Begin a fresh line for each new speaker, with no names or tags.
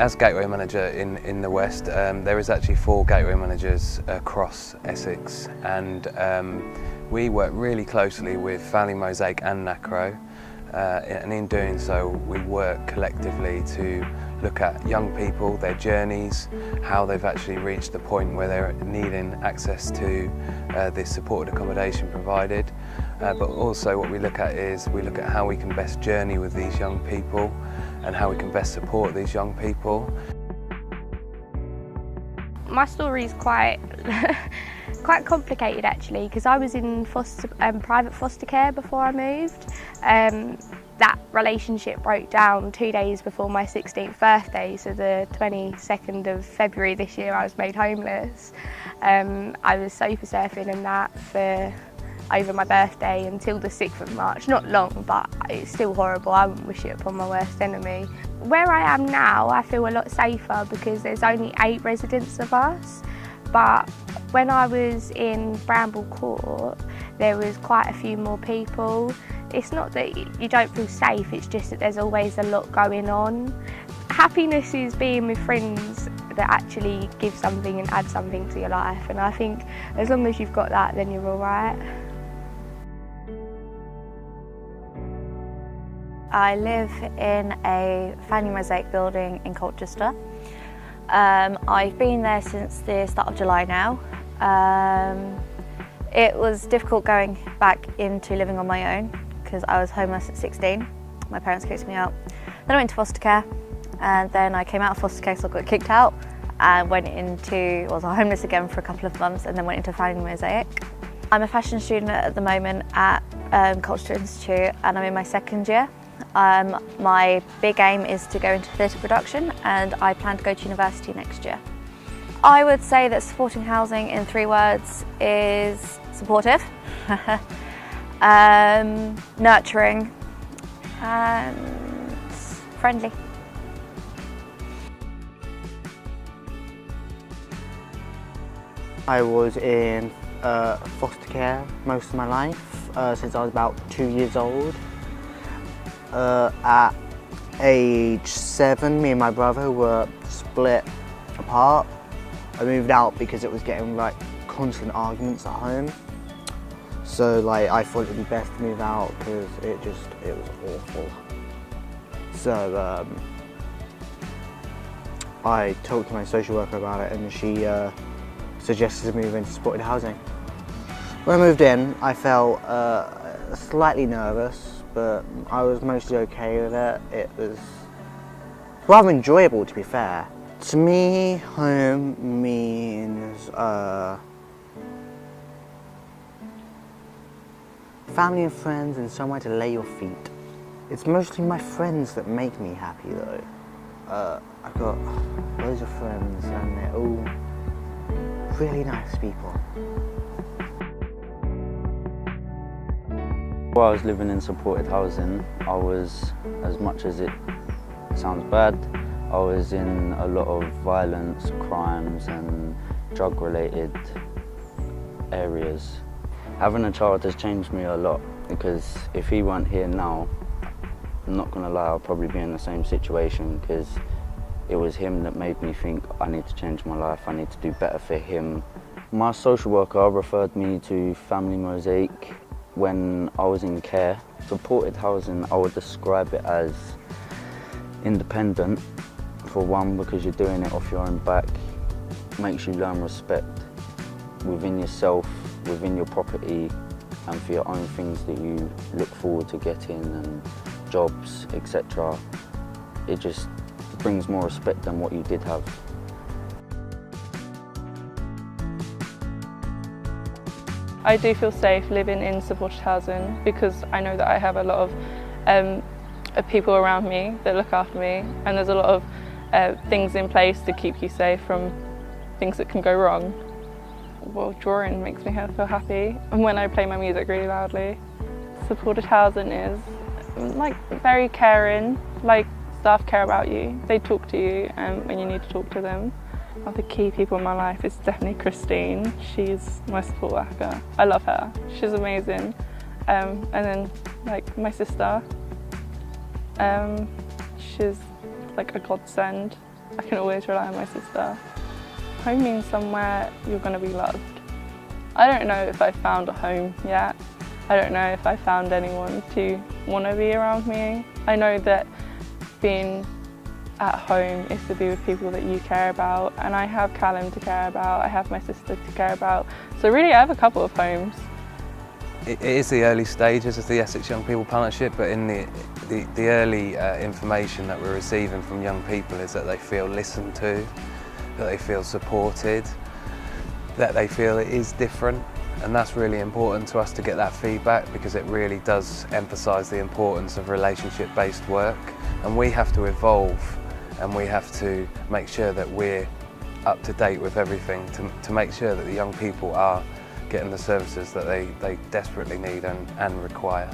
As gateway manager in the West, there is actually 4 gateway managers across Essex, and we work really closely with Family Mosaic and NACRO, and in doing so we work collectively to look at young people, their journeys, how they've actually reached the point where they're needing access to this supported accommodation provided. But also what we look at is we look at how we can best journey with these young people and how we can best support these young people.
My story is quite quite complicated actually, because I was in private foster care before I moved. That relationship broke down 2 days before my 16th birthday, so the 22nd of February this year I was made homeless. I was sofa surfing and that for over my birthday until the 6th of March. Not long, but it's still horrible. I wouldn't wish it upon my worst enemy. Where I am now, I feel a lot safer because there's only 8 residents of us. But when I was in Bramble Court, there was quite a few more people. It's not that you don't feel safe, it's just that there's always a lot going on. Happiness is being with friends that actually give something and add something to your life, and I think as long as you've got that, then you're all right.
I live in a Family Mosaic building in Colchester. I've been there since the start of July now. It was difficult going back into living on my own because I was homeless at 16. My parents kicked me out. Then I went to foster care, and then I came out of foster care, so I got kicked out and was homeless again for a couple of months, and then went into Family Mosaic. I'm a fashion student at the moment at Colchester Institute, and I'm in my 2nd year. My big aim is to go into theatre production, and I plan to go to university next year. I would say that supporting housing in 3 words is supportive, nurturing and friendly.
I was in foster care most of my life, since I was about 2 years old. At age 7, me and my brother were split apart. I moved out because it was getting like constant arguments at home. So I thought it'd be best to move out because it was awful. So I talked to my social worker about it, and she suggested to move into supported housing. When I moved in, I felt slightly nervous, but I was mostly okay with it. It was rather enjoyable, to be fair. To me, home means family and friends and somewhere to lay your feet. It's mostly my friends that make me happy though. I've got loads of friends and they're all really nice people.
While I was living in supported housing, I was, as much as it sounds bad, I was in a lot of violence, crimes and drug-related areas. Having a child has changed me a lot, because if he weren't here now, I'm not going to lie, I'll probably be in the same situation, because it was him that made me think I need to change my life, I need to do better for him. My social worker referred me to Family Mosaic when I was in care. Supported housing, I would describe it as independent, for one, because you're doing it off your own back. Makes you learn respect within yourself, within your property, and for your own things that you look forward to getting, and jobs, etc. It just brings more respect than what you did have.
I do feel safe living in supported housing because I know that I have a lot of people around me that look after me, and there's a lot of things in place to keep you safe from things that can go wrong. Well, drawing makes me feel happy, and when I play my music really loudly. Supported housing is very caring, staff care about you, they talk to you when you need to talk to them. One of the key people in my life is definitely Christine. She's my support worker. I love her, she's amazing. And then my sister, she's a godsend. I can always rely on my sister. Home means somewhere you're going to be loved. I don't know if I found a home yet. I don't know if I found anyone to want to be around me. I know that being at home is to be with people that you care about, and I have Callum to care about, I have my sister to care about, so really I have a couple of homes.
It is the early stages of the Essex Young People Partnership, but in the early information that we're receiving from young people is that they feel listened to, that they feel supported, that they feel it is different, and that's really important to us to get that feedback, because it really does emphasise the importance of relationship-based work, and we have to evolve and we have to make sure that we're up to date with everything to make sure that the young people are getting the services that they desperately need and require.